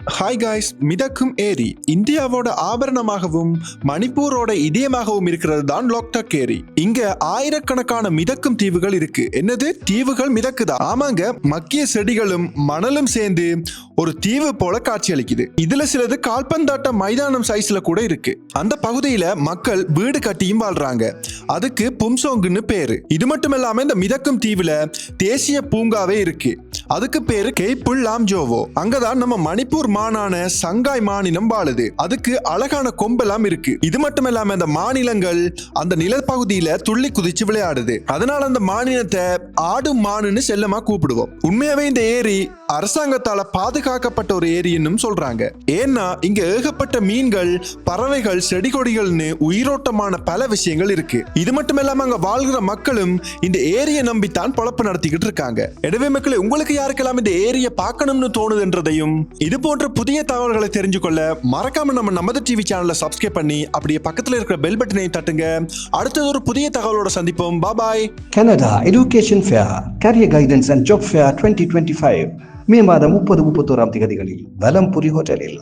Hi guys, மிதக்கும் ஏரி இந்தியாவோட ஆபரணமாகவும் மணிப்பூரோட இதயமாகவும் இருக்கிறது தான் லோக்டக் ஏரி. இங்க ஆயிரக்கணக்கான மிதக்கும் தீவுகள் இருக்கு. என்னது, தீவுகள் மிதக்குதா? ஆமாங்க, மக்கிய செடிகளும் மணலும் சேர்ந்து ஒரு தீவு போல காட்சி அளிக்குது. இதுல சிலது கால்பந்தாட்ட மைதானம் சைஸ்ல கூட இருக்கு. அந்த பகுதியில மக்கள் வீடு கட்டியும் வாழ்றாங்க. அதுக்கு பும்சோங்குன்னு பேரு. இது மட்டும் இல்லாம இந்த மிதக்கும் தீவுல தேசிய பூங்காவே இருக்கு. அதுக்கு பேரு கெய்புல் லாம்ஜோவோ. அங்கதான் நம்ம மணிப்பூர் மானான சங்காய் மாநிலம் வாழுது. அதுக்கு அழகான கொம்பெல்லாம் இருக்கு. இது மட்டும் இல்லாம அந்த மாநிலங்கள் அந்த நிலப்பகுதியில துள்ளி குதிச்சு விளையாடுது. அதனால அந்த மாநிலத்தை ஆடு மானுன்னு செல்லமா கூப்பிடுவோம். உண்மையாவே இந்த ஏரி அரசாங்கத்தால பாதுகாக்கப்பட்ட ஒரு ஏரின்னு சொல்றாங்க. ஏன்னா இங்க ஏகப்பட்ட மீன்கள், பறவைகள், செடி கொடிகள்னு உயிரோட்டமான பல விஷயங்கள் இருக்கு. இது மட்டும் இல்லாம அங்க வாழ்கிற மக்களும் இந்த ஏரியை நம்பித்தான் பொழப்பு நடத்திக்கிட்டு இருக்காங்க. எனவே மக்களே, உங்களுக்கு யாருக்கெல்லாம் இந்த ஏரியை பார்க்கணும்னு தோணுதுன்றதையும் இது போன்ற புதிய தகவல்களை தெரிஞ்சு கொள்ள மறக்காம நம்ம நமது டிவி சேனலை சப்ஸ்கிரைப் பண்ணி அப்படியே பக்கத்துல இருக்கிற பெல் பட்டனை தட்டுங்க. அடுத்தது ஒரு புதிய தகவலோட சந்திப்போம். பாய். Canada Education Fair, Career Guidance and Job Fair 2025 மே மாதம் 30-31 தேதிகளில் வலம்புரி ஹோட்டலில்.